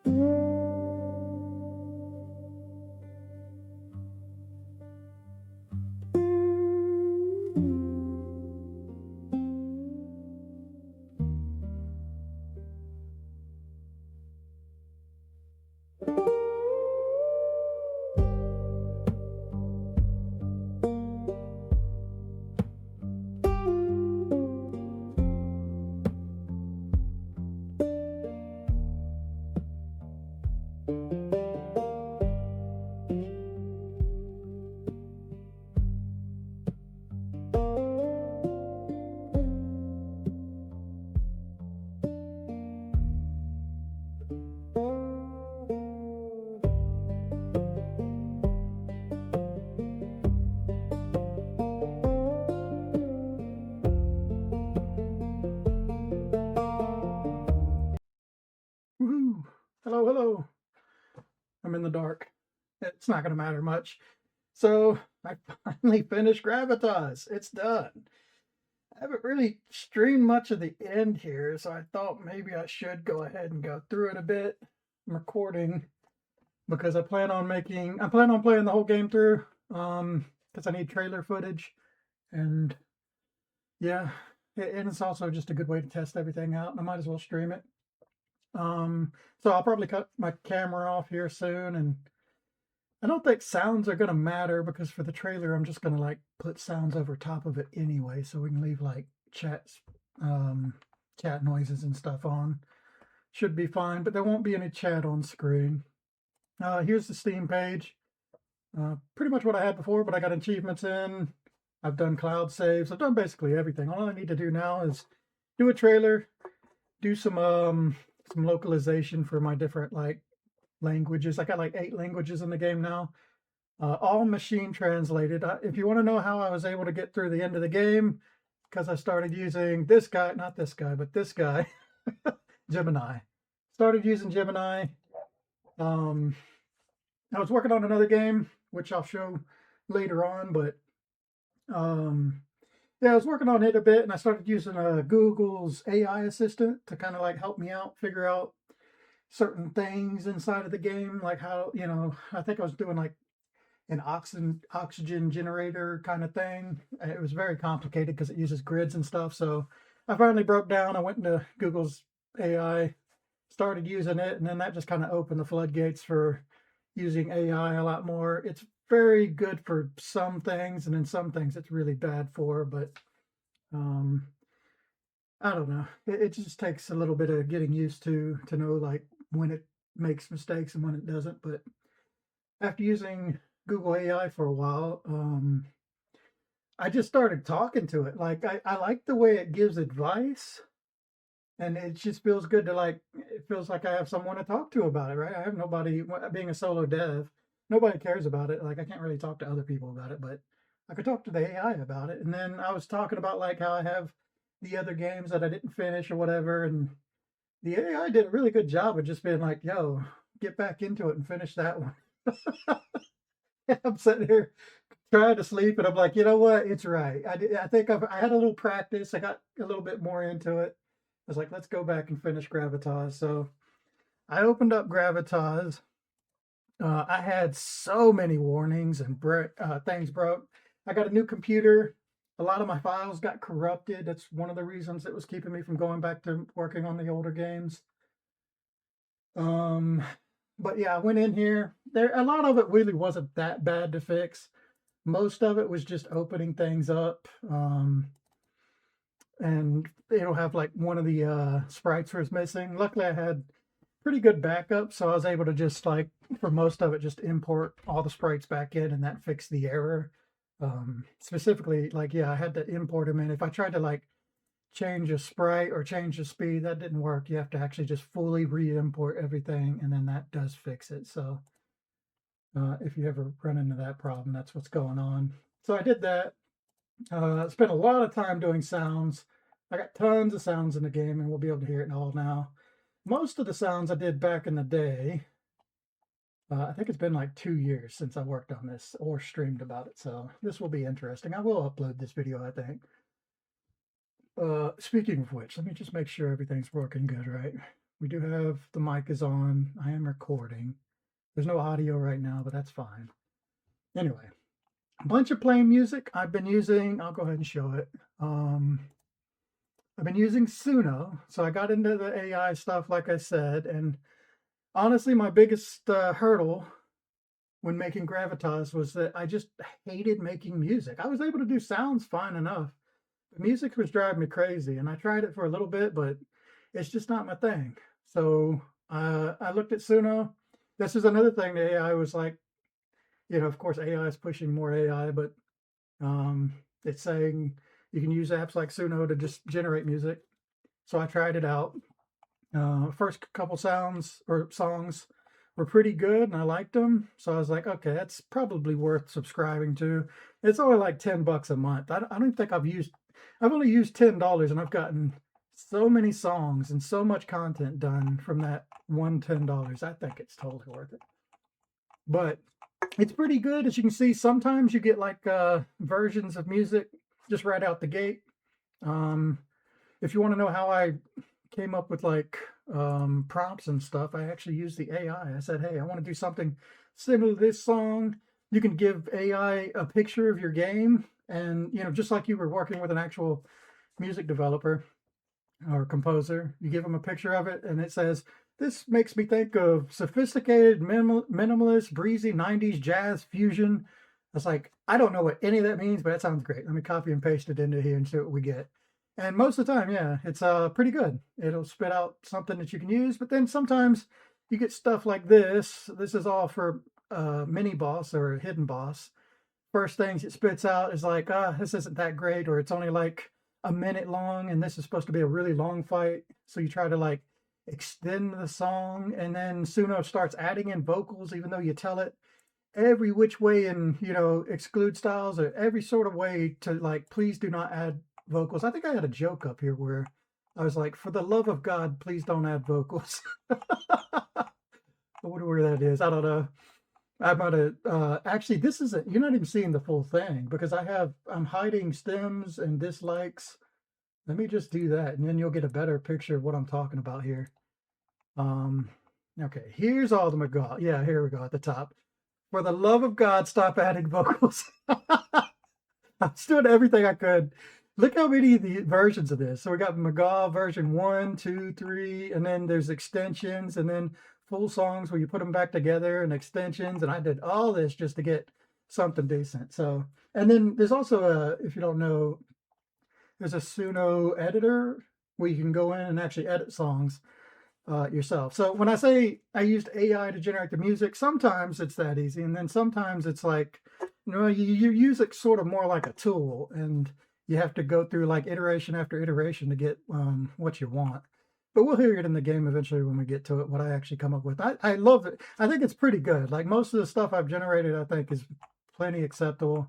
Woohoo! Hello, hello. I'm in the dark. It's not going to matter much. So I finally finished Gravitaws. It's done. I haven't really streamed much of the end here, so I thought maybe I should go ahead and go through it a bit. I'm recording because I plan on playing the whole game through. Because I need trailer footage, and yeah, and it's also just a good way to test everything out. And I might as well stream it. So I'll probably cut my camera off here soon, and I don't think sounds are gonna matter because for the trailer I'm just gonna like put sounds over top of it anyway, so we can leave like um, chat noises and stuff on. Should be fine, but there won't be any chat on screen. Here's the Steam page. Pretty much what I had before, but I got achievements in. I've done cloud saves. I've done basically everything. All I need to do now is do a trailer, do some localization for my different like languages. I got like 8 languages in the game now, all machine translated. If you want to know how I was able to get through the end of the game, because I started using this guy, not this guy, but this guy, Gemini. Started using Gemini. I was working on another game, which I'll show later on, but yeah, I was working on it a bit, and I started using Google's AI assistant to kind of like help me out, figure out certain things inside of the game, like how, I think I was doing like an oxygen generator kind of thing. It was very complicated because it uses grids and stuff. So I finally broke down. I went into Google's AI, started using it, and then that just kind of opened the floodgates for using AI a lot more. It's very good for some things, and then some things it's really bad for, but um, I don't know. It just takes a little bit of getting used to know like when it makes mistakes and when it doesn't. But after using Google AI for a while, I just started talking to it. Like I like the way it gives advice, and it just feels good to like. It feels like I have someone to talk to about it, right? I have nobody. Being a solo dev, nobody cares about it. Like I can't really talk to other people about it, but I could talk to the AI about it. And then I was talking about like how I have the other games that I didn't finish or whatever, and the AI did a really good job of just being like, "Yo, get back into it and finish that one." I'm sitting here trying to sleep, and I'm like, you know what? It's right. I think I had a little practice. I got a little bit more into it. I was like, let's go back and finish Gravitaws. So I opened up Gravitaws. I had so many warnings and things broke. I got a new computer. A lot of my files got corrupted. That's one of the reasons it was keeping me from going back to working on the older games. Um, but yeah, I went in here. There, a lot of it really wasn't that bad to fix. Most of it was just opening things up. And it'll have like one of the sprites was missing. Luckily, I had pretty good backup, so I was able to just like for most of it just import all the sprites back in, and that fixed the error. Specifically, like yeah, I had to import them in. If I tried to like change a sprite or change the speed, that didn't work. You have to actually just fully re-import everything, and then that does fix it. So if you ever run into that problem, that's what's going on. So I did that. Spent a lot of time doing sounds. I got tons of sounds in the game, and we'll be able to hear it all now. Most of the sounds I did back in the day. I think it's been like 2 years since I worked on this or streamed about it, so this will be interesting. I will upload this video, I think. Speaking of which, let me just make sure everything's working good, right? We do have the mic is on. I am recording. There's no audio right now, but that's fine. Anyway, a bunch of plain music I've been using. I'll go ahead and show it. I've been using Suno. So I got into the AI stuff, like I said. And honestly, my biggest hurdle when making Gravitaws was that I just hated making music. I was able to do sounds fine enough. The music was driving me crazy, and I tried it for a little bit, but it's just not my thing. So I looked at Suno. This is another thing the AI was like, of course, AI is pushing more AI, but it's saying you can use apps like Suno to just generate music. So I tried it out. First couple sounds or songs were pretty good and I liked them. So I was like, okay, that's probably worth subscribing to. It's only like $10 a month. I don't think I've only used $10 and I've gotten so many songs and so much content done from that one $10. I think it's totally worth it. But it's pretty good. As you can see, sometimes you get like versions of music just right out the gate. If you want to know how I came up with like prompts and stuff, I actually used the AI. I said, hey, I want to do something similar to this song. You can give AI a picture of your game, and just like you were working with an actual music developer or composer, you give them a picture of it and it says, this makes me think of sophisticated minimalist breezy 90s jazz fusion. It's like, I don't know what any of that means, but that sounds great. Let me copy and paste it into here and see what we get. And most of the time, yeah, it's pretty good. It'll spit out something that you can use, but then sometimes you get stuff like this. This is all for mini boss or hidden boss. First things it spits out is like, this isn't that great, or it's only like a minute long, and this is supposed to be a really long fight. So you try to like extend the song, and then Suno starts adding in vocals, even though you tell it every which way in, exclude styles or every sort of way to like, please do not add vocals. I think I had a joke up here where I was like, for the love of God, please don't add vocals. I wonder where that is. I don't know. I'm gonna actually, this isn't, you're not even seeing the full thing because I'm hiding stems and dislikes. Let me just do that and then you'll get a better picture of what I'm talking about here. Okay, here's all the McGaw. Yeah, here we go at the top. For the love of God, stop adding vocals. I was doing everything I could. Look how many of the versions of this. So we got McGaw version 1, 2, 3, and then there's extensions, and then full songs where you put them back together and extensions. And I did all this just to get something decent. So, and then there's also if you don't know, there's a Suno editor where you can go in and actually edit songs yourself. So when I say I used AI to generate the music, sometimes it's that easy. And then sometimes it's like, you use it sort of more like a tool and you have to go through like iteration after iteration to get what you want. But we'll hear it in the game eventually when we get to it, what I actually come up with. I love it. I think it's pretty good. Like most of the stuff I've generated, I think is plenty acceptable.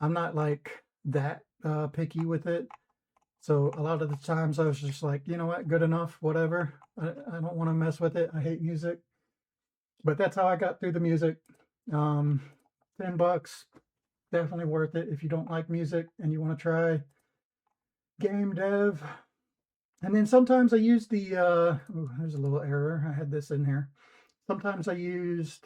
I'm not like that picky with it. So a lot of the times I was just like, you know what, good enough, whatever. I don't want to mess with it. I hate music. But that's how I got through the music. $10, definitely worth it if you don't like music and you want to try game dev. And then sometimes I use the, there's a little error. I had this in here. Sometimes I used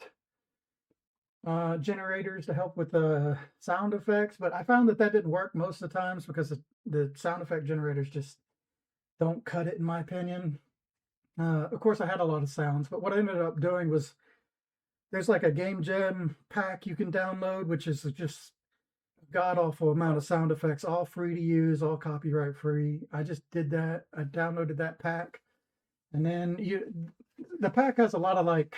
generators to help with the sound effects, but I found that didn't work most of the times because the sound effect generators just don't cut it, in my opinion. Of course, I had a lot of sounds, but what I ended up doing was there's like a game jam pack you can download, which is just god-awful amount of sound effects, all free to use, all copyright free. I just did that. I downloaded that pack, and then the pack has a lot of like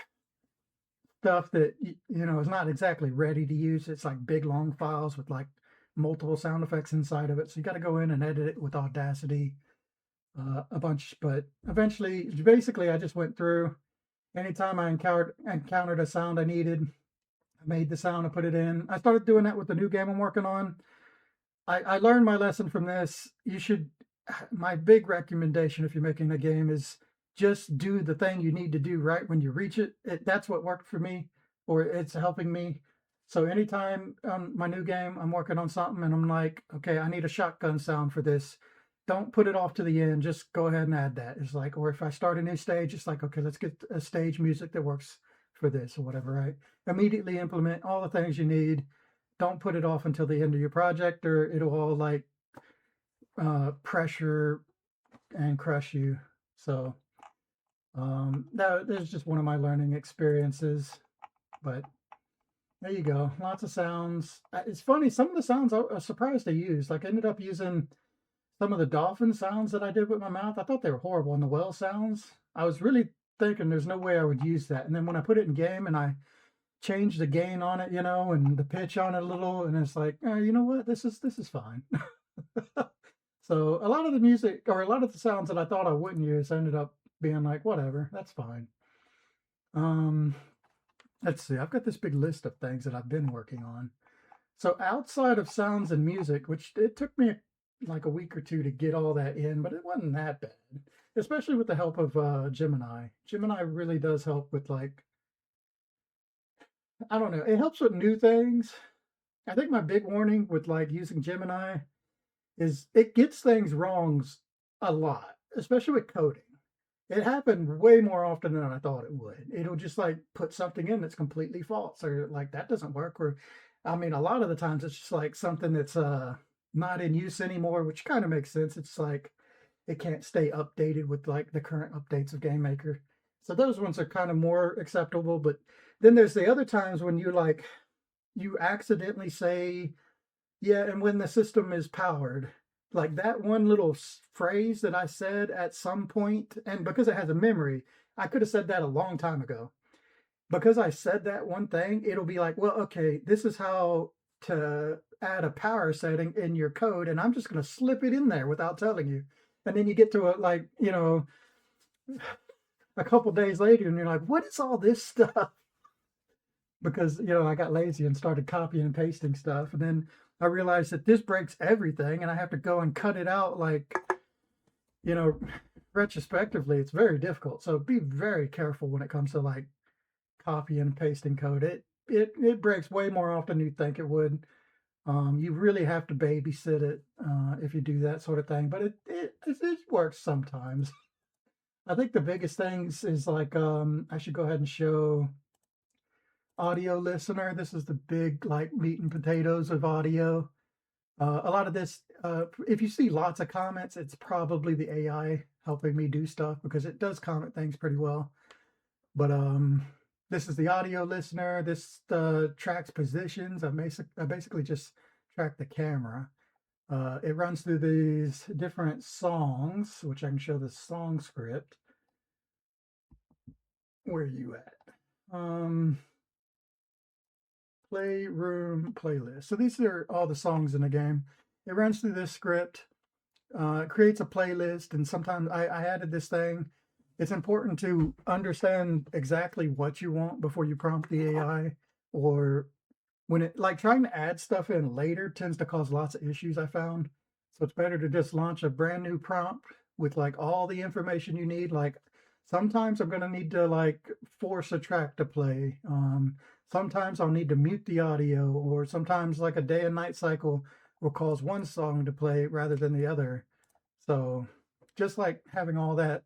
stuff that is not exactly ready to use. It's like big long files with like multiple sound effects inside of it, so you got to go in and edit it with Audacity a bunch. But eventually, basically, I just went through. Anytime I encountered a sound I needed, I made the sound and put it in. I started doing that with the new game I'm working on. I learned my lesson from this. My big recommendation if you're making a game is just do the thing you need to do right when you reach it. That's what worked for me, or it's helping me. So anytime on my new game I'm working on something and I'm like, okay, I need a shotgun sound for this. don't put it off to the end. Just go ahead and add that. It's like, or if I start a new stage, it's like, okay, let's get a stage music that works for this or whatever, right? Immediately implement all the things you need. Don't put it off until the end of your project, or it'll all like pressure and crush you. So that is just one of my learning experiences. But there you go. Lots of sounds. It's funny. Some of the sounds I was surprised to use. Like I ended up using some of the dolphin sounds that I did with my mouth. I thought they were horrible. And the whale sounds, I was really thinking there's no way I would use that. And then when I put it in game and I changed the gain on it, and the pitch on it a little, and it's like, you know what? This is fine. So a lot of the music or a lot of the sounds that I thought I wouldn't use ended up being like, whatever, that's fine. Um, let's see. I've got this big list of things that I've been working on. So outside of sounds and music, which it took me like a week or two to get all that in, but it wasn't that bad, especially with the help of Gemini. Gemini really does help with like, I don't know, it helps with new things. I think my big warning with like using Gemini is it gets things wrong a lot, especially with coding. It happened way more often than I thought it would. It'll just like put something in that's completely false or like that doesn't work. Or I mean, a lot of the times it's just like something that's not in use anymore, which kind of makes sense. It's like it can't stay updated with like the current updates of Game Maker. So those ones are kind of more acceptable. But then there's the other times when you accidentally say, yeah, and when the system is powered, like that one little phrase that I said at some point, and because it has a memory, I could have said that a long time ago. Because I said that one thing, it'll be like, well, okay, this is how to add a power setting in your code, and I'm just going to slip it in there without telling you. And then you get to it like, a couple days later, and you're like, what is all this stuff? Because I got lazy and started copying and pasting stuff, and then I realized that this breaks everything, and I have to go and cut it out like you know retrospectively. It's very difficult, so be very careful when it comes to like copying and pasting code. It breaks way more often than you think it would. You really have to babysit it if you do that sort of thing, but it works sometimes. I think the biggest things is like I should go ahead and show audio listener. This is the big like meat and potatoes of audio. A lot of this, if you see lots of comments, it's probably the AI helping me do stuff because it does comment things pretty well. But this is the audio listener. This tracks positions. I basically just track the camera. It runs through these different songs, which I can show the song script. Where are you at? Playroom playlist. So these are all the songs in the game. It runs through this script, creates a playlist, and sometimes I added this thing. It's important to understand exactly what you want before you prompt the AI, or when it like trying to add stuff in later tends to cause lots of issues I found. So it's better to just launch a brand new prompt with like all the information you need. Like sometimes I'm going to need to like force a track to play. Sometimes I'll need to mute the audio, or sometimes like a day and night cycle will cause one song to play rather than the other. So just like having all that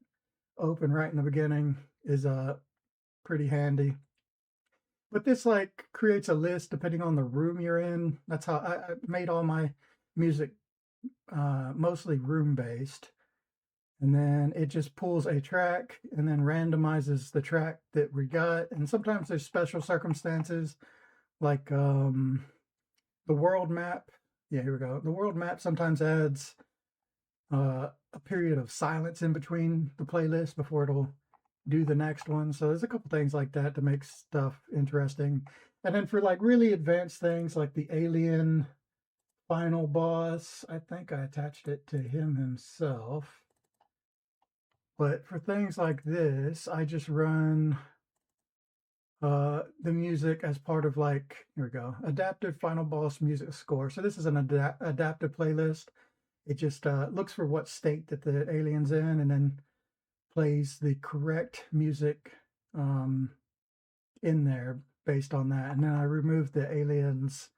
open right in the beginning is pretty handy. But this like creates a list depending on the room you're in. That's how I made all my music mostly room based. And then it just pulls a track and then randomizes the track that we got. And sometimes there's special circumstances like the world map. Yeah, here we go. The world map sometimes adds a period of silence in between the playlist before it'll do the next one. So there's a couple things like that to make stuff interesting. And then for like really advanced things like the alien final boss, I think I attached it to him himself. But for things like this, I just run the music as part of like, here we go, adaptive final boss music score. So this is an adaptive playlist. It just looks for what state that the alien's in and then plays the correct music in there based on that. And then I remove the aliens,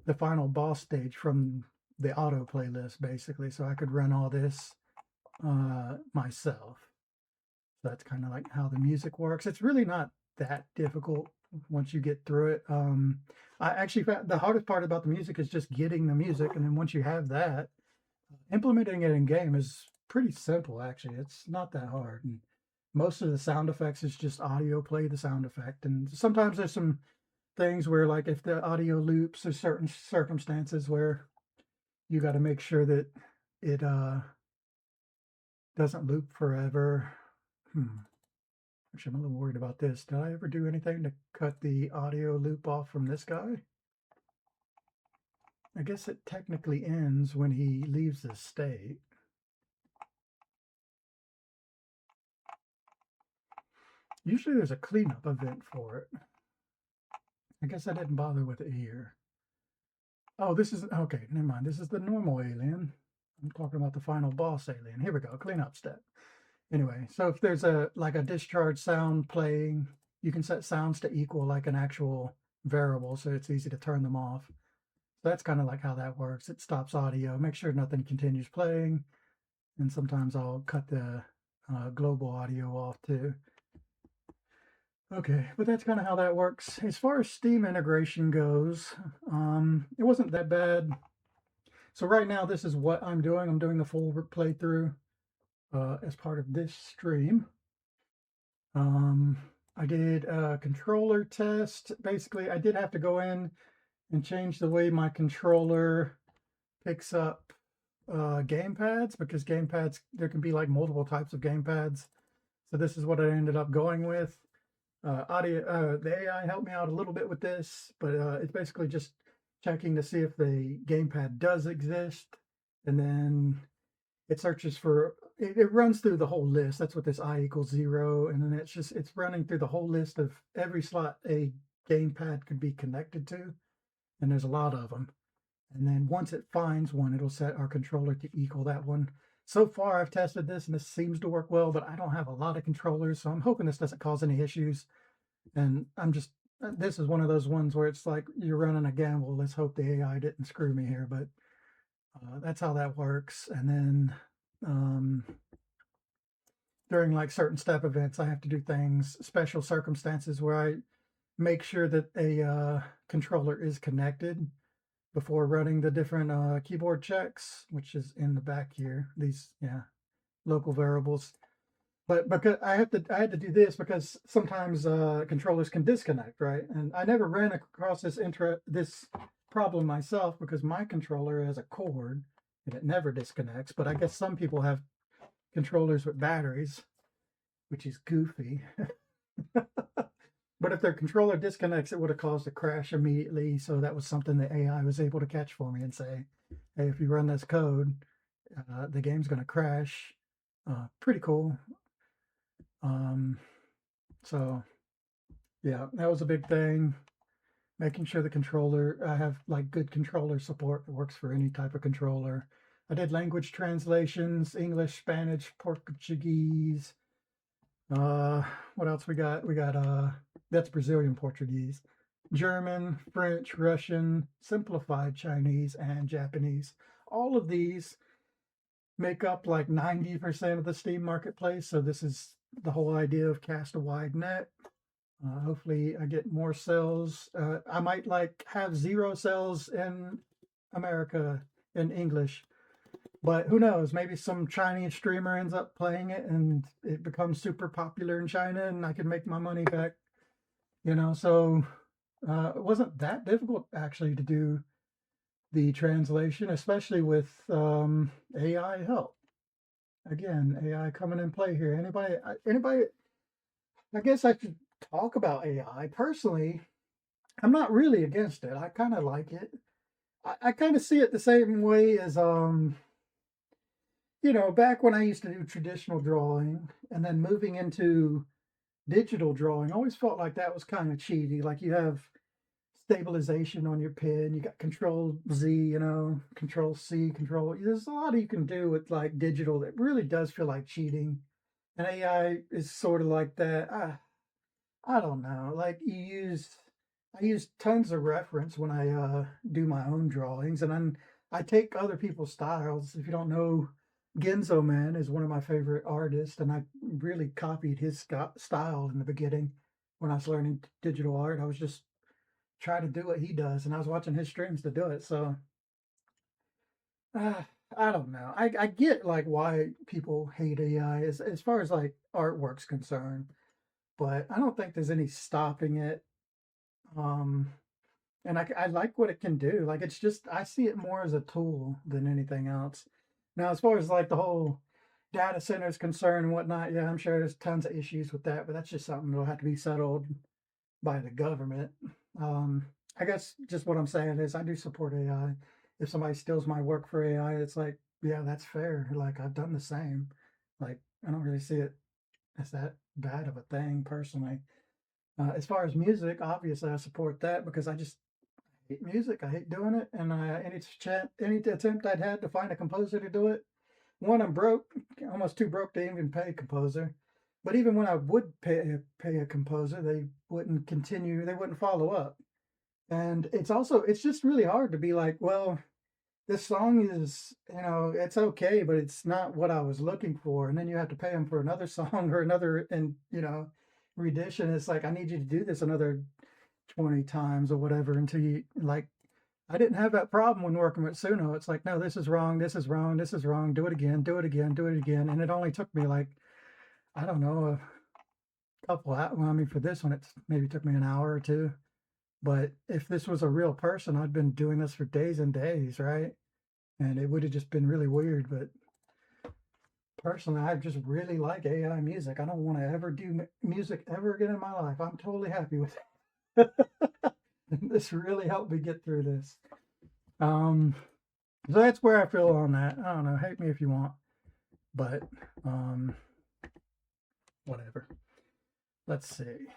the final boss stage from the auto playlist basically, so I could run all this myself. So that's kind of like how the music works. It's really not that difficult once you get through it. I actually found the hardest part about the music is just getting the music, and then once you have that, implementing it in game is pretty simple. Actually, it's not that hard. And most of the sound effects is just audio play the sound effect, and sometimes there's some things where like if the audio loops, there's certain circumstances where you got to make sure that it doesn't loop forever. Actually, I'm a little worried about this. Did I ever do anything to cut the audio loop off from this guy? I guess it technically ends when he leaves the state. Usually there's a cleanup event for it. I guess I didn't bother with it here. Oh, this is, okay, never mind. This is the normal alien. I'm talking about the final boss alien. Here we go, cleanup step. Anyway, so if there's a like a discharge sound playing, you can set sounds to equal like an actual variable, so it's easy to turn them off. So that's kind of like how that works. It stops audio, make sure nothing continues playing, and sometimes I'll cut the global audio off too. Okay, but that's kind of how that works. As far as Steam integration goes, it wasn't that bad. So right now, this is what I'm doing. I'm doing the full playthrough as part of this stream. I did a controller test. Basically, I did have to go in and change the way my controller picks up gamepads, because gamepads, there can be like multiple types of gamepads. So this is what I ended up going with. The AI helped me out a little bit with this, but it's basically just checking to see if the gamepad does exist, and then it searches for it runs through the whole list. That's what this I equals 0, and then it's running through the whole list of every slot a gamepad could be connected to, and there's a lot of them. And then once it finds one, it'll set our controller to equal that one. So far, I've tested this, and this seems to work well, but I don't have a lot of controllers, so I'm hoping this doesn't cause any issues. And this is one of those ones where it's like you're running a gamble. Let's hope the AI didn't screw me here, but that's how that works. And then during like certain step events, I have to do things, special circumstances where I make sure that a controller is connected before running the different keyboard checks, which is in the back here. These, yeah, local variables. But because I had to do this because sometimes controllers can disconnect, right? And I never ran across this problem myself because my controller has a cord and it never disconnects. But I guess some people have controllers with batteries, which is goofy. But if their controller disconnects, it would have caused a crash immediately. So that was something the AI was able to catch for me and say, hey, if you run this code, the game's going to crash. Pretty cool. So yeah, that was a big thing. Making sure the controller, I have like good controller support that works for any type of controller. I did language translations, English, Spanish, Portuguese. What else we got? We got that's Brazilian Portuguese, German, French, Russian, simplified Chinese, and Japanese. All of these make up like 90% of the Steam marketplace. So this is the whole idea of cast a wide net. Hopefully I get more sales. I might like have 0 sales in America in English, but who knows? Maybe some Chinese streamer ends up playing it and it becomes super popular in China and I can make my money back, So it wasn't that difficult actually to do the translation, especially with AI help. Again, AI coming in play here. Anybody, I guess I should talk about AI. Personally, I'm not really against it. I kind of like it. I kind of see it the same way as back when I used to do traditional drawing and then moving into digital drawing, I always felt like that was kind of cheaty. Like you have stabilization on your pen, you got control Z, control C, there's a lot you can do with like digital that really does feel like cheating. And AI is sort of like that. I don't know. Like I use tons of reference when I do my own drawings, and I take other people's styles. If you don't know, Genzo Man is one of my favorite artists, and I really copied his style in the beginning when I was learning digital art. I was just trying to do what he does, and I was watching his streams to do it. So uh, I don't know. I get like why people hate AI as far as like artwork's concerned, but I don't think there's any stopping it. Um, and I like what it can do. Like it's just I see it more as a tool than anything else. Now, as far as like the whole data center is concerned and whatnot, yeah, I'm sure there's tons of issues with that, but that's just something that'll have to be settled by the government. Um, I guess just what I'm saying is I do support AI. If somebody steals my work for AI, it's like, yeah, that's fair. Like I've done the same. Like I don't really see it as that bad of a thing personally. As far as music, obviously I support that because I just hate music. I hate doing it, and any attempt I'd had to find a composer to do it, one, I'm broke, almost too broke to even pay a composer. But even when I would pay a composer, they wouldn't continue. They wouldn't follow up. And it's just really hard to be like, well, this song is, it's okay, but it's not what I was looking for. And then you have to pay them for another song or another, and rendition. It's like I need you to do this another 20 times or whatever until you like. I didn't have that problem when working with Suno. It's like, no, this is wrong, this is wrong, this is wrong. Do it again, do it again, do it again. And it only took me like, I don't know, a couple of, well, I mean, for this one, it's maybe took me an hour or two. But if this was a real person, I'd been doing this for days and days, right? And it would have just been really weird. But personally, I just really like AI music. I don't want to ever do music ever again in my life. I'm totally happy with it. This really helped me get through this. Um, So that's where I feel on that. I don't know. Hate me if you want, but um, whatever. Let's see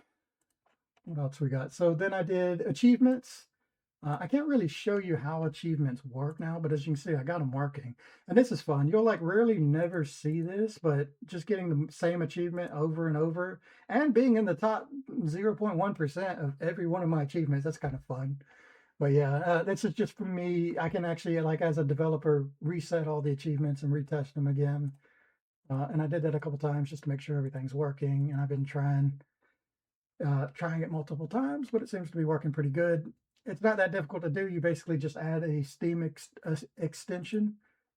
what else we got. So then I did achievements. I can't really show you how achievements work now, but as you can see, I got them working, and this is fun. You'll like rarely never see this, but just getting the same achievement over and over, and being in the top 0.1% of every one of my achievements, that's kind of fun. But yeah, this is just for me. I can actually, like, as a developer, reset all the achievements and retest them again. And I did that a couple times just to make sure everything's working. And I've been trying it multiple times, but it seems to be working pretty good. It's not that difficult to do. You basically just add a Steam extension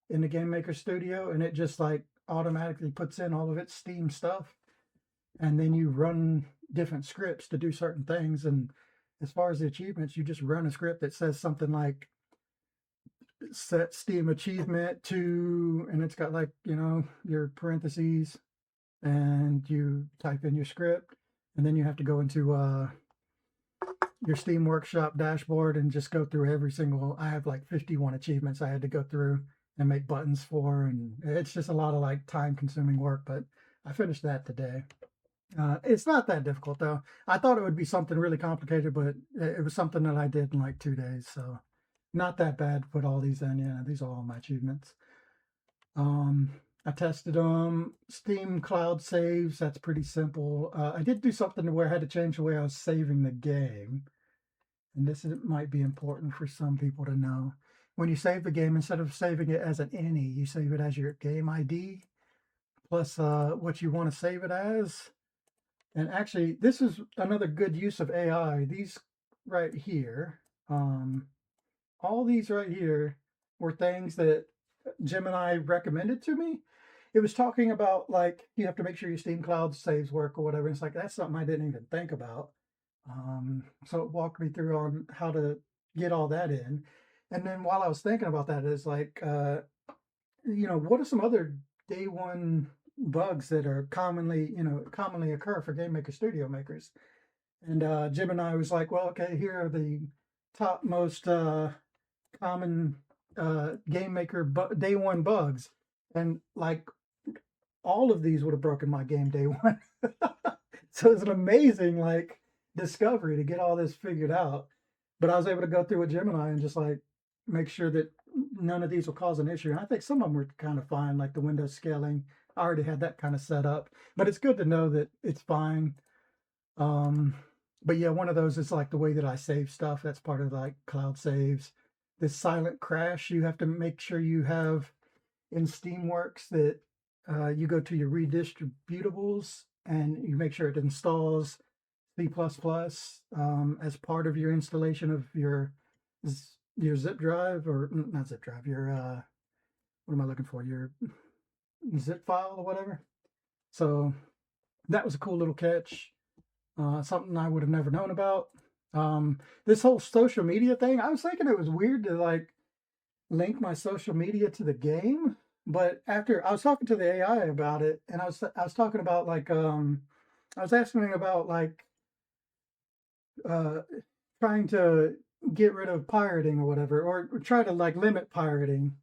in the Game Maker Studio, and it just like automatically puts in all of its Steam stuff, and then you run different scripts to do certain things. And as far as the achievements, you just run a script that says something like set Steam achievement to, and it's got like, your parentheses, and you type in your script, and then you have to go into your Steam Workshop dashboard and just go through every single. I have like 51 achievements I had to go through and make buttons for, and it's just a lot of like time consuming work, but I finished that today. It's not that difficult though. I thought it would be something really complicated, but it was something that I did in like 2 days. So not that bad to put all these in. Yeah, these are all my achievements. Um, I tested them. Steam Cloud saves. That's pretty simple. I did do something where I had to change the way I was saving the game. And might be important for some people to know. When you save the game, instead of saving it as an INI, you save it as your game ID plus what you want to save it as. And actually, this is another good use of AI. These right here, all these right here were things that Gemini recommended to me. It was talking about like you have to make sure your Steam Cloud saves work or whatever. It's like that's something I didn't even think about. So it walked me through on how to get all that in. And then while I was thinking about that, is like, what are some other day one bugs that are commonly occur for game maker studio makers? And Gemini was like, well, okay, here are the top most common game maker day one bugs, and like all of these would have broken my game day one. So it's an amazing like discovery to get all this figured out. But I was able to go through with Gemini and just like make sure that none of these will cause an issue. And I think some of them were kind of fine, like the window scaling. I already had that kind of set up, but it's good to know that it's fine. But yeah, one of those is like the way that I save stuff. That's part of like cloud saves. this silent crash. You have to make sure you have in Steamworks that you go to your redistributables and you make sure it installs C++ as part of your installation of your zip drive, or not zip drive, your what am I looking for? Your zip file or whatever. So that was a cool little catch. Something I would have never known about. This whole social media thing, I was thinking it was weird to like link my social media to the game, but after I was talking to the AI about it, and I was talking about like I was asking him about like uh trying to get rid of pirating or whatever, or try to like limit pirating,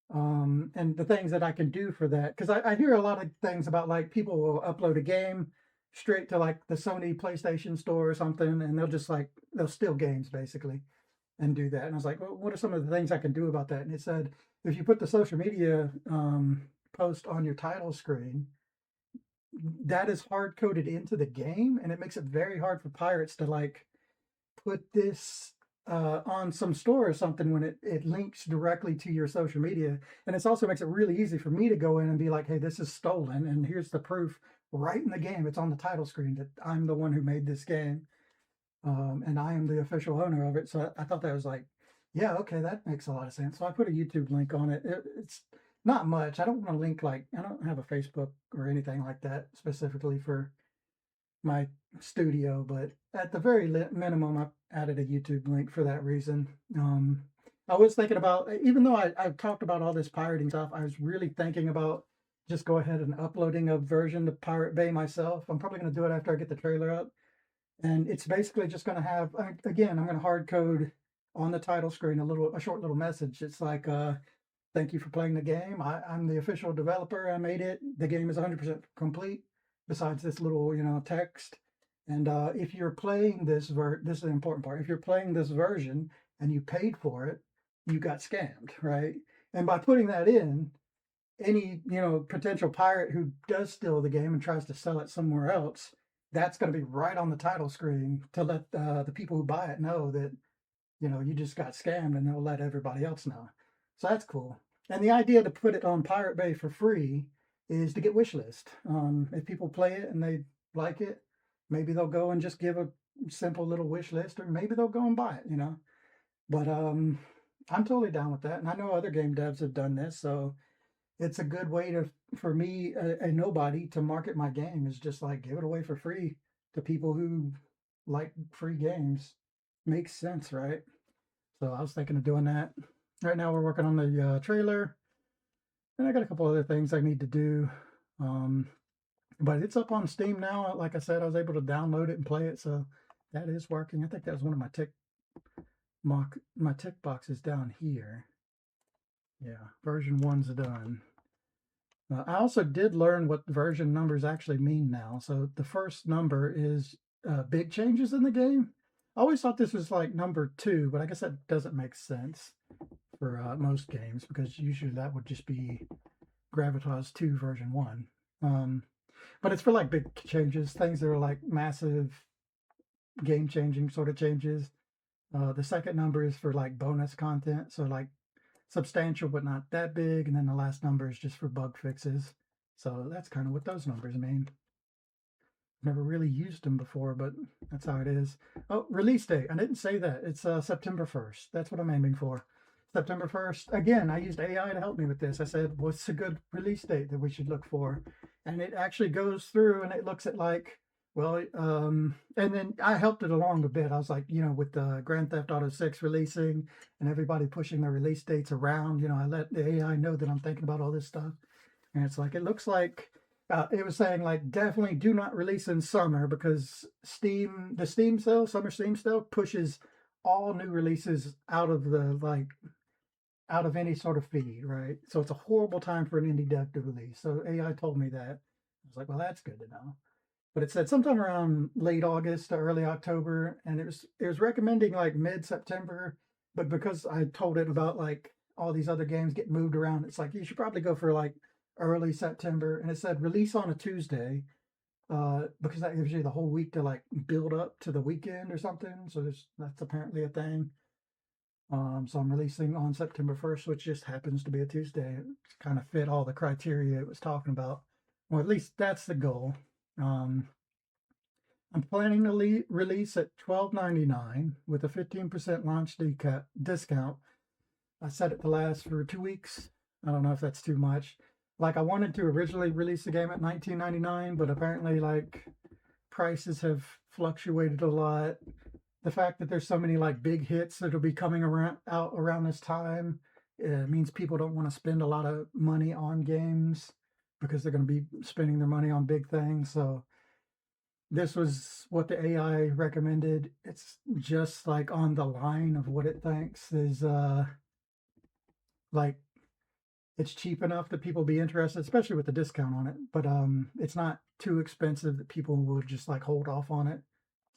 and the things that I can do for that. Because I hear a lot of things about like people will upload a game straight to like the Sony PlayStation Store or something, and they'll steal games basically and do that. And I was like, well, what are some of the things I can do about that? And it said if you put the social media post on your title screen, that is hard coded into the game, and it makes it very hard for pirates to like put this on some store or something when it links directly to your social media. And it also makes it really easy for me to go in and be like, hey, this is stolen, and here's the proof right in the game. It's on the title screen that I'm the one who made this game, and I am the official owner of it. So I thought that was like, yeah, okay, that makes a lot of sense. So I put a YouTube link on it. It's not much. I don't want to link like I don't have a Facebook or anything like that specifically for my studio, but at the very minimum, I added a YouTube link for that reason. I was thinking about, even though I've talked about all this pirating stuff, I was really thinking about just go ahead and uploading a version to Pirate Bay myself. I'm probably going to do it after I get the trailer up. And it's basically just going to have, again, I'm going to hard code on the title screen a short little message. It's like, thank you for playing the game. I'm the official developer. I made it. The game is 100% complete besides this little, text. And if you're playing this is the important part. If you're playing this version and you paid for it, you got scammed, right? And by putting that in, any, potential pirate who does steal the game and tries to sell it somewhere else, that's going to be right on the title screen to let the people who buy it know that, you just got scammed, and they'll let everybody else know. So that's cool. And the idea to put it on Pirate Bay for free is to get wish list. If people play it and they like it, maybe they'll go and just give a simple little wish list, or maybe they'll go and buy it. But I'm totally down with that, and I know other game devs have done this, so it's a good way for me, a nobody, to market my game, is just like give it away for free to people who like free games. Makes sense, right? So I was thinking of doing that. Right now we're working on the trailer, and I got a couple other things I need to do. Um, but it's up on Steam now. Like I said, I was able to download it and play it, so that is working. I think that was one of my tick boxes down here. Yeah, version 1's done. I also did learn what version numbers actually mean now. So the first number is big changes in the game. I always thought this was like number 2, but I guess that doesn't make sense for most games, because usually that would just be Gravitaws 2 version 1. But it's for like big changes, things that are like massive game changing sort of changes. The second number is for like bonus content, so like substantial but not that big, and then the last number is just for bug fixes. So that's kind of what those numbers mean. Never really used them before, but that's how it is. Oh, release date. I didn't say that. It's September 1st. That's what I'm aiming for. September 1st. Again, I used AI to help me with this. I said, what's a good release date that we should look for? And it actually goes through and it looks at like, well, and then I helped it along a bit. I was like, with the Grand Theft Auto 6 releasing and everybody pushing their release dates around, I let the AI know that I'm thinking about all this stuff. And it's like, it looks like it was saying like definitely do not release in summer, because the Steam sale, summer Steam sale, pushes all new releases out of any sort of feed, right? So it's a horrible time for an indie dev to release. So AI told me that. I was like, well, that's good to know. But it said sometime around late August to early October, and it was recommending like mid-September. But because I told it about like all these other games getting moved around, it's like you should probably go for like early September. And it said release on a Tuesday, because that gives you the whole week to like build up to the weekend or something. So that's apparently a thing. So I'm releasing on September 1st, which just happens to be a Tuesday. It kind of fit all the criteria it was talking about. Well, at least that's the goal. Um, I'm planning to release at $12.99 with a 15% launch discount. I set it to last for 2 weeks. I don't know if that's too much. Like I wanted to originally release the game at $19.99, but apparently like prices have fluctuated a lot. The fact that there's so many like big hits that'll be coming out around this time means people don't want to spend a lot of money on games because they're going to be spending their money on big things. So this was what the AI recommended. It's just like on the line of what it thinks is like it's cheap enough that people be interested, especially with the discount on it. But it's not too expensive that people will just like hold off on it.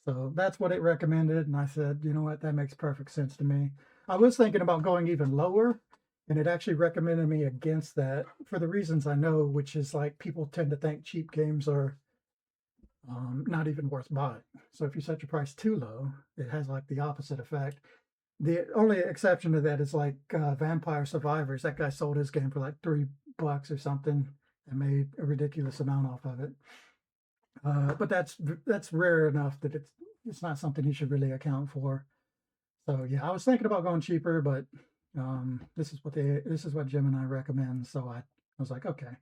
So that's what it recommended, and I said, you know what, that makes perfect sense to me. I was thinking about going even lower, and it actually recommended me against that for the reasons I know, which is like people tend to think cheap games are not even worth buying. So if you set your price too low, it has like the opposite effect. The only exception to that is like Vampire Survivors. That guy sold his game for like $3 or something and made a ridiculous amount off of it. But that's rare enough that it's not something you should really account for. So yeah, I was thinking about going cheaper, but this is what Gemini recommends. So I was like, okay.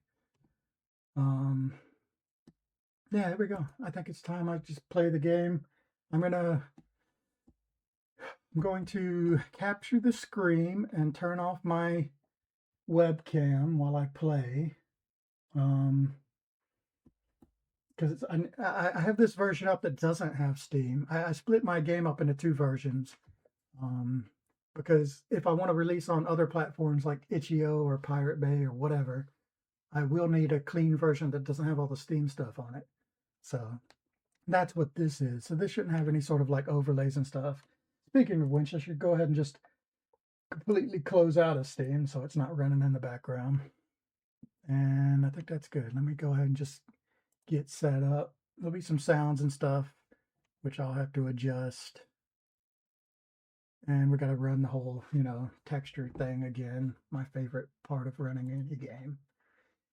Um, yeah, here we go. I think it's time I just play the game. I'm going to capture the screen and turn off my webcam while I play. Because I have this version up that doesn't have Steam. I split my game up into two versions. Um, because if I want to release on other platforms like itch.io or Pirate Bay or whatever, I will need a clean version that doesn't have all the Steam stuff on it. So that's what this is. So this shouldn't have any sort of like overlays and stuff. Speaking of which, I should go ahead and just completely close out of Steam so it's not running in the background. And I think that's good. Let me go ahead and just get set up. There'll be some sounds and stuff, which I'll have to adjust. And we're going to run the whole, texture thing again. My favorite part of running any game.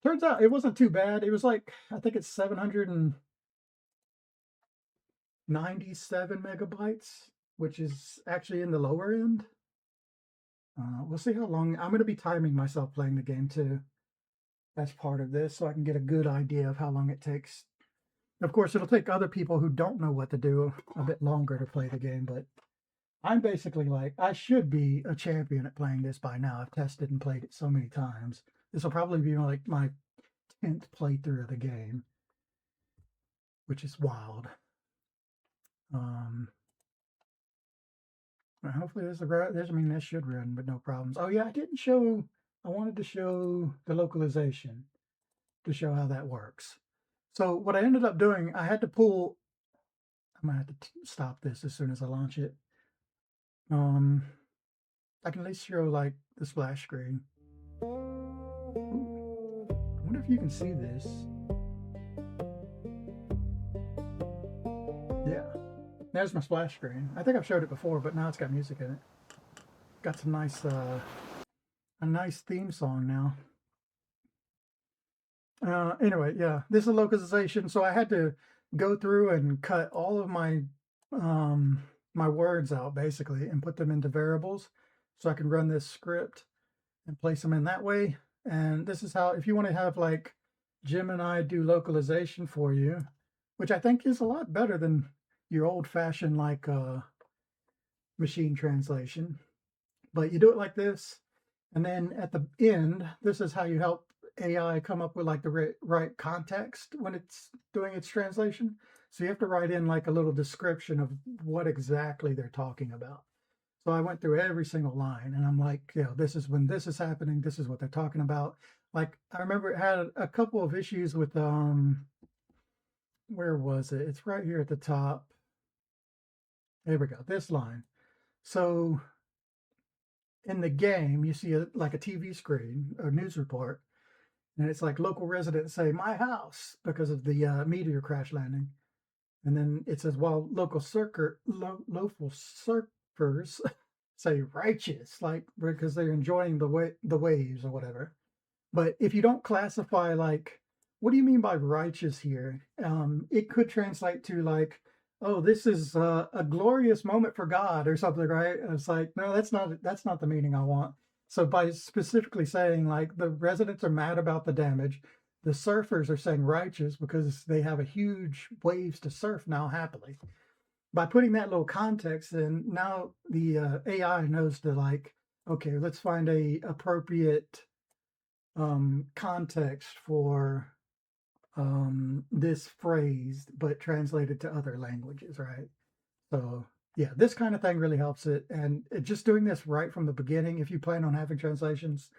Turns out it wasn't too bad. It was like, I think it's 797 megabytes, which is actually in the lower end. We'll see how long. I'm going to be timing myself playing the game too. That's part of this, so I can get a good idea of how long it takes. Of course, it'll take other people who don't know what to do a bit longer to play the game, but I'm basically like, I should be a champion at playing this by now. I've tested and played it so many times. This will probably be like my 10th playthrough of the game, which is wild. Hopefully this should run, but no problems. Oh yeah, I wanted to show the localization to show how that works. So what I ended up doing, I'm gonna have to stop this as soon as I launch it. I can at least show like the splash screen. Ooh. I wonder if you can see this. Yeah, there's my splash screen. I think I've showed it before, but now it's got music in it. Got some nice, a nice theme song now. Anyway, yeah, this is localization. So I had to go through and cut all of my words out basically and put them into variables so I can run this script and place them in that way. And this is how, if you want to have like Gemini do localization for you, which I think is a lot better than your old-fashioned like machine translation. But you do it like this, and then at the end, this is how you help AI come up with like the right context when it's doing its translation. So you have to write in like a little description of what exactly they're talking about. So I went through every single line and I'm like, this is when this is happening. This is what they're talking about. Like, I remember it had a couple of issues with, where was it? It's right here at the top. There we go, this line. So in the game, you see like a TV screen, a news report, and it's like local residents say, my house, because of the meteor crash landing. And then it says, while local surfers say righteous, like because they're enjoying the waves or whatever. But if you don't classify like, what do you mean by righteous here? It could translate to like, oh, this is a glorious moment for God or something, right? And it's like, no, that's not the meaning I want. So by specifically saying like the residents are mad about the damage, the surfers are saying righteous because they have a huge waves to surf now happily. By putting that little context in, now the AI knows to like, okay, let's find a appropriate context for this phrase, but translated to other languages, right? So yeah, this kind of thing really helps it. And just doing this right from the beginning, if you plan on having translations,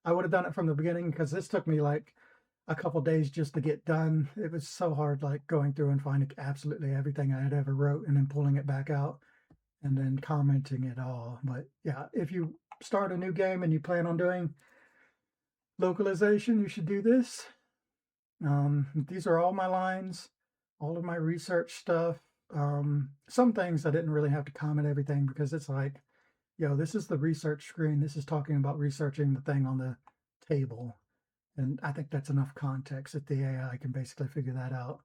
I would have done it from the beginning because this took me like a couple days just to get done. It was so hard, like going through and finding absolutely everything I had ever wrote and then pulling it back out and then commenting it all. But yeah, if you start a new game and you plan on doing localization, you should do this. These are all my lines, all of my research stuff. Some things I didn't really have to comment everything because it's like, this is the research screen. This is talking about researching the thing on the table. And I think that's enough context that the AI can basically figure that out.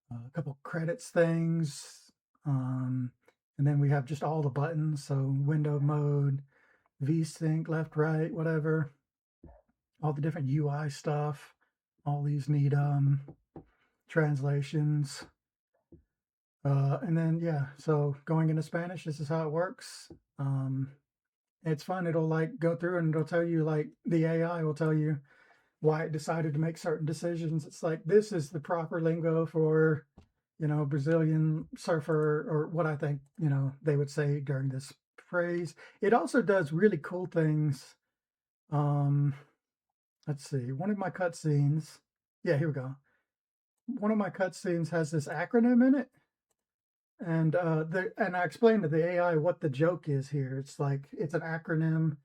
A couple credits things. And then we have just all the buttons. So window mode, VSync, left, right, whatever. All the different UI stuff. All these need translations. And then, yeah, so going into Spanish, this is how it works. It's fun. It'll like go through and it'll tell you, like, the AI will tell you why it decided to make certain decisions. It's like, this is the proper lingo for, Brazilian surfer, or what I think, they would say during this phrase. It also does really cool things. Um, let's see, one of my cutscenes. Yeah, here we go. One of my cutscenes has this acronym in it, and I explained to the AI what the joke is here. It's like it's an acronym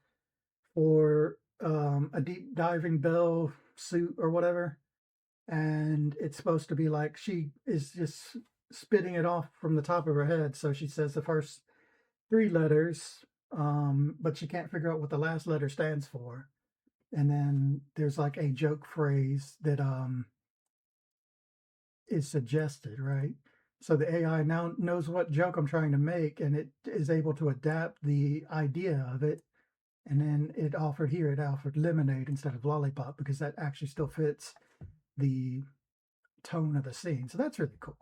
for a deep diving bell suit or whatever, and it's supposed to be like she is just spitting it off from the top of her head. So she says the first three letters, but she can't figure out what the last letter stands for. And then there's like a joke phrase that is suggested, right? So the AI now knows what joke I'm trying to make, and it is able to adapt the idea of it. And then it offered lemonade instead of lollipop because that actually still fits the tone of the scene. So that's really cool.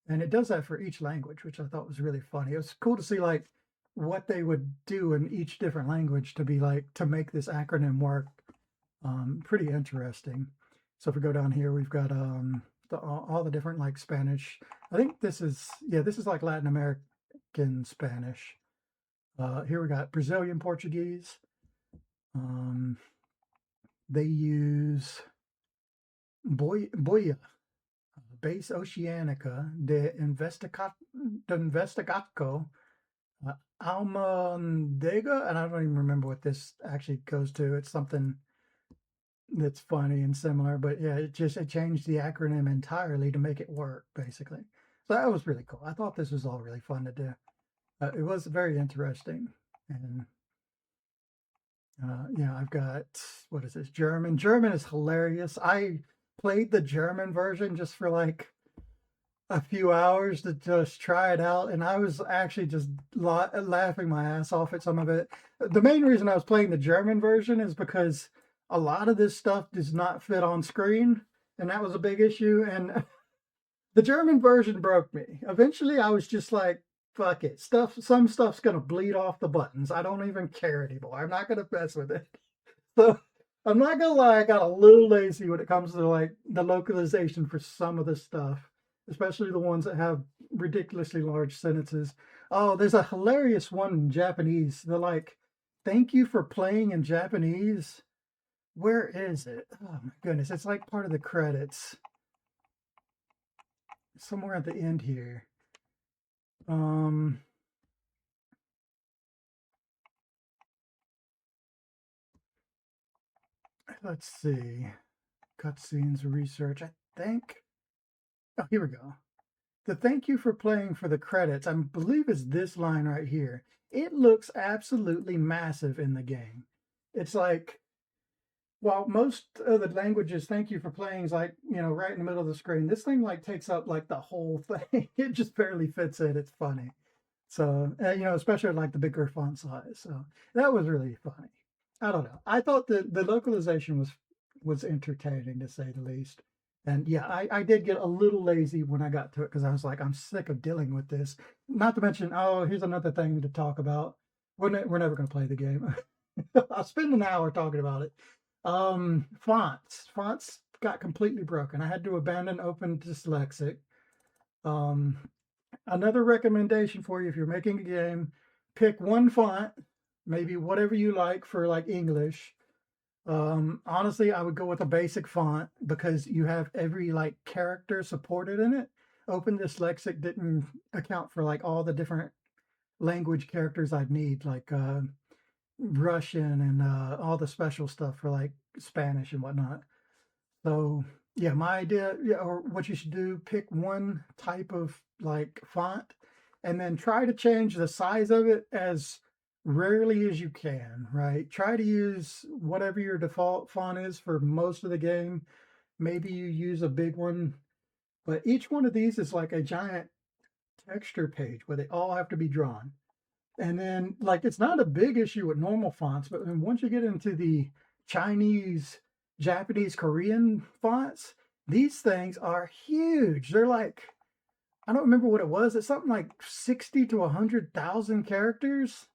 And it does that for each language, which I thought was really funny. It was cool to see like what they would do in each different language to be like to make this acronym work. Pretty interesting. So if we go down here, we've got all the different like Spanish. I think this is like Latin American Spanish. Here we got Brazilian Portuguese. They use Boia, Base Oceanica de Investigaco, Almondega, and I don't even remember what this actually goes to. It's something that's funny and similar, but yeah, it changed the acronym entirely to make it work, basically. So that was really cool. I thought this was all really fun to do. It was very interesting, and yeah, I've got, what is this, German? German is hilarious. I played the German version just for like a few hours to just try it out, and I was actually just laughing my ass off at some of it. The main reason I was playing the German version is because a lot of this stuff does not fit on screen, and that was a big issue. And the German version broke me. Eventually, I was just like, "Fuck it, some stuff's gonna bleed off the buttons. I don't even care anymore. I'm not gonna mess with it." So I'm not gonna lie, I got a little lazy when it comes to like the localization for some of the stuff, especially the ones that have ridiculously large sentences. Oh, there's a hilarious one in Japanese. They're like, "Thank you for playing in Japanese." Where is it? Oh my goodness, it's like part of the credits. Somewhere at the end here. Um let's see. Cutscenes research, I think. Oh, here we go. the thank you for playing for the credits, I believe is this line right here. It looks absolutely massive in the game. It's like, while most of the languages thank you for playing is like, right in the middle of the screen, this thing like takes up like the whole thing. It just barely fits in. It's funny. So, especially like the bigger font size. So that was really funny. I don't know. I thought the localization was entertaining to say the least. And yeah, I did get a little lazy when I got to it because I was like, I'm sick of dealing with this. Not to mention, oh, here's another thing to talk about. We're never going to play the game. I'll spend an hour talking about it. Fonts got completely broken. I had to abandon Open Dyslexic. Um, Another recommendation for you if you're making a game, pick one font, maybe whatever you like for like English. Honestly, I would go with a basic font because you have every like character supported in it. Open Dyslexic didn't account for like all the different language characters I'd need, like Russian and all the special stuff for like Spanish and whatnot. So yeah, my idea, yeah, or what you should do, pick one type of like font and then try to change the size of it as rarely as you can, right? Try to use whatever your default font is for most of the game. Maybe you use a big one, but each one of these is like a giant texture page where they all have to be drawn. And then, like, it's not a big issue with normal fonts, but then once you get into the Chinese, Japanese, Korean fonts, these things are huge. They're like, I don't remember what it was. It's something like 60 to 100,000 characters.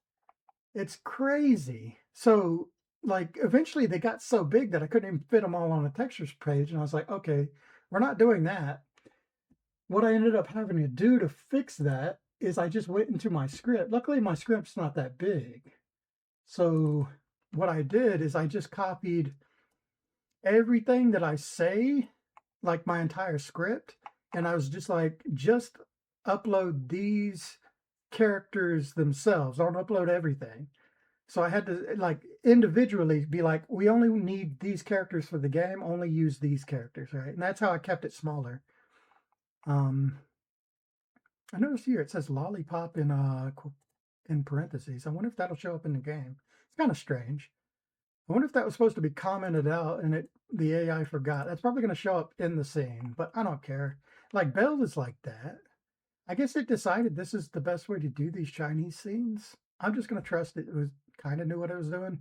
It's crazy. So, like, eventually they got so big that I couldn't even fit them all on a textures page. And I was like, okay, we're not doing that. What I ended up having to do to fix that is I just went into my script. Luckily, my script's not that big. So what I did is I just copied everything that I say, like my entire script, and I was just like, just upload these characters themselves. Don't upload everything. So I had to like individually be like, we only need these characters for the game, only use these characters, right? And that's how I kept it smaller. Um, I noticed here it says lollipop in parentheses. I wonder if that'll show up in the game. It's kind of strange. I wonder if that was supposed to be commented out and the AI forgot. That's probably going to show up in the scene, but I don't care. Like Belle is like that. I guess it decided this is the best way to do these Chinese scenes. I'm just going to trust it was kind of knew what it was doing.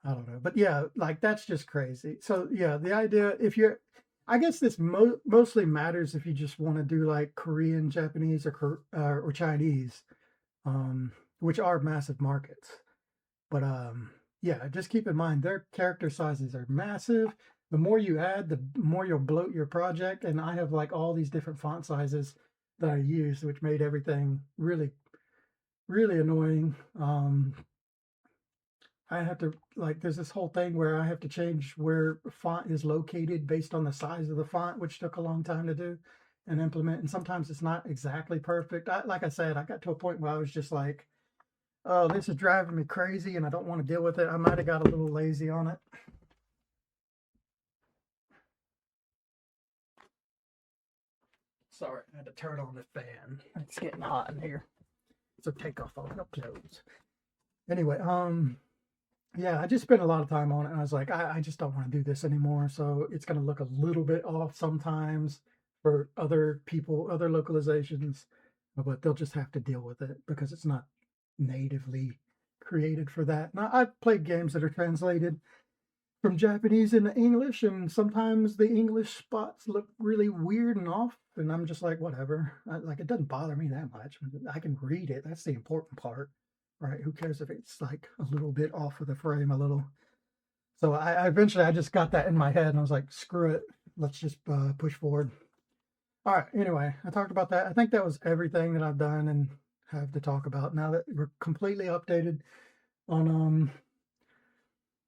I don't know. But yeah, like that's just crazy. So yeah, the idea, if you're, I guess this mostly matters if you just want to do like Korean, Japanese, or Chinese, um, which are massive markets. But yeah, just keep in mind their character sizes are massive. The more you add, the more you'll bloat your project. And I have like all these different font sizes that I use, which made everything really, really annoying. I have to like there's this whole thing where I have to change where font is located based on the size of the font, which took a long time to do and implement. And sometimes it's not exactly perfect. Like I said, I got to a point where I was just like, oh, this is driving me crazy and I don't want to deal with it. I might have got a little lazy on it. Sorry, I had to turn on the fan. It's getting hot in here. So take off all the clothes. Anyway, yeah, I just spent a lot of time on it, and I was like, I just don't want to do this anymore. So it's going to look a little bit off sometimes for other people, other localizations, but they'll just have to deal with it because it's not natively created for that. Now, I've played games that are translated from Japanese into English, and sometimes the English spots look really weird and off, and I'm just like, whatever. Like, it doesn't bother me that much. I can read it. That's the important part, right? Who cares if it's like a little bit off of the frame, a little. So I eventually I just got that in my head, and I was like, screw it. Let's just push forward. All right. Anyway, I talked about that. I think that was everything that I've done and have to talk about. Now that we're completely updated on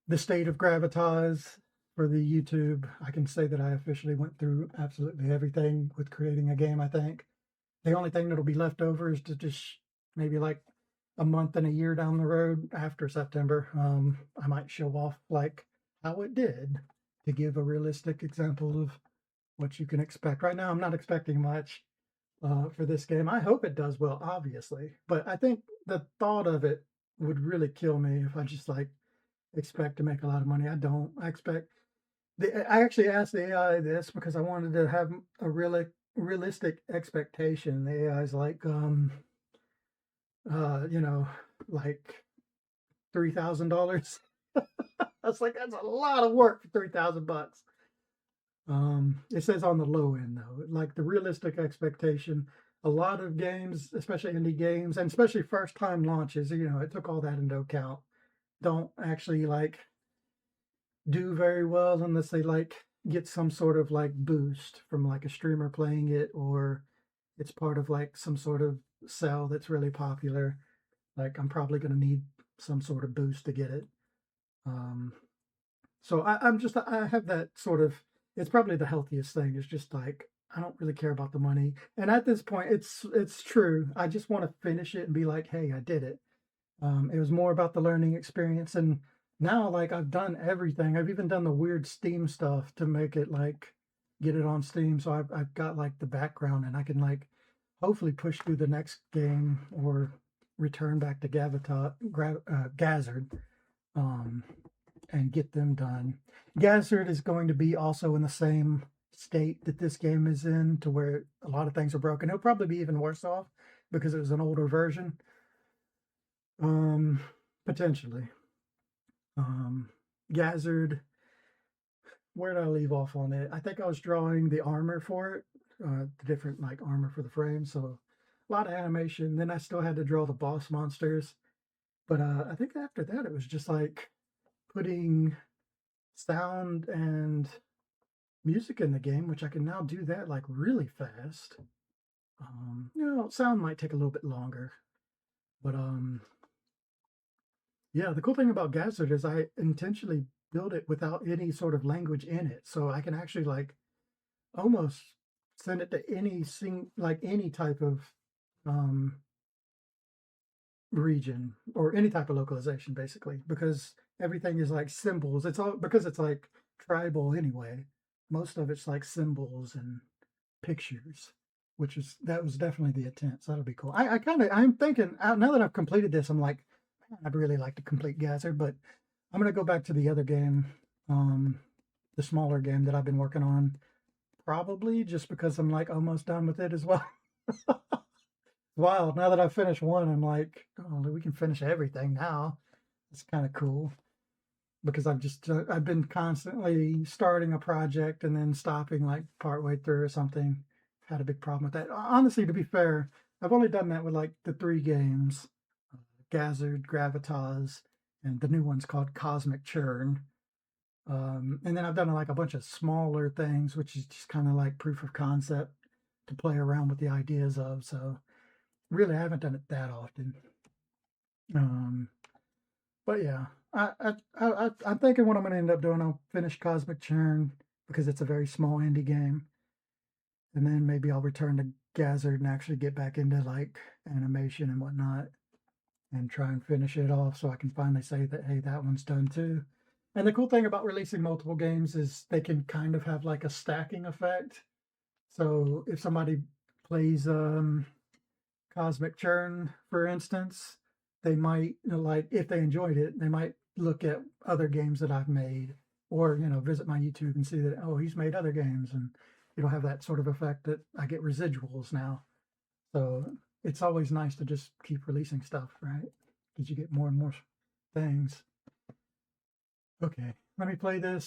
the state of Gravitaws for the YouTube, I can say that I officially went through absolutely everything with creating a game, I think. The only thing that'll be left over is to just maybe like a month and a year down the road after September, I might show off like how it did to give a realistic example of what you can expect. Right now, I'm not expecting much. for this game. I hope it does well, obviously, but I think the thought of it would really kill me if I just like expect to make a lot of money. I don't. I expect I actually asked the AI this because I wanted to have a realistic expectation. The AI is like, you know, like $3,000. I was like, that's a lot of work for 3,000 bucks. It says on the low end though, like the realistic expectation. A lot of games, especially indie games, and especially first time launches, you know, it took all that into account. Don't actually like do very well unless they like get some sort of like boost from like a streamer playing it, or it's part of like some sort of sell that's really popular. Like I'm probably going to need some sort of boost to get it. Um, so I have that sort of, it's probably the healthiest thing. It's just like, I don't really care about the money. And at this point, it's true. I just want to finish it and be like, hey, I did it. It was more about the learning experience. And now, like, I've done everything. I've even done the weird Steam stuff to make it like get it on Steam. So I've got like the background and I can like hopefully push through the next game or return back to Gazard, um, and get them done. Gazard is going to be also in the same state that this game is in, to where a lot of things are broken. It'll probably be even worse off because it was an older version. Um, Potentially. Um, Gazard, where did I leave off on it? I think I was drawing the armor for it, the different like armor for the frame. So a lot of animation. Then I still had to draw the boss monsters. But I think after that, it was just like putting sound and music in the game, which I can now do that like really fast. Sound might take a little bit longer, but yeah, the cool thing about Gazard is I intentionally build it without any sort of language in it, so I can actually like almost send it to any type of um, region or any type of localization, basically, because everything is like symbols. It's all because it's like tribal anyway. Most of it's like symbols and pictures, that was definitely the intent. So that'll be cool. I'm thinking now that I've completed this, I'm like, man, I'd really like to complete Gazzer, but I'm gonna go back to the other game, um, the smaller game that I've been working on, probably just because I'm like almost done with it as well. Wow, now that I've finished one, I'm like, oh, we can finish everything now. It's kind of cool because I've been constantly starting a project and then stopping like partway through or something. Had a big problem with that. Honestly, to be fair, I've only done that with like the three games, Gazard, Gravitaws, and the new one's called Cosmic Churn. And then I've done like a bunch of smaller things, which is just kind of like proof of concept to play around with the ideas of. So really, I haven't done it that often. Um, but yeah, I'm thinking what I'm going to end up doing. I'll finish Cosmic Churn because it's a very small indie game, and then maybe I'll return to Gazard and actually get back into like animation and whatnot, and try and finish it off so I can finally say that hey, that one's done too. And the cool thing about releasing multiple games is they can kind of have like a stacking effect. So if somebody plays Cosmic Churn, for instance, they might, like, if they enjoyed it, they might look at other games that I've made, or visit my YouTube and see that, oh, he's made other games, and it'll have that sort of effect that I get residuals now. So it's always nice to just keep releasing stuff, right? Because you get more and more things. Okay, let me play this.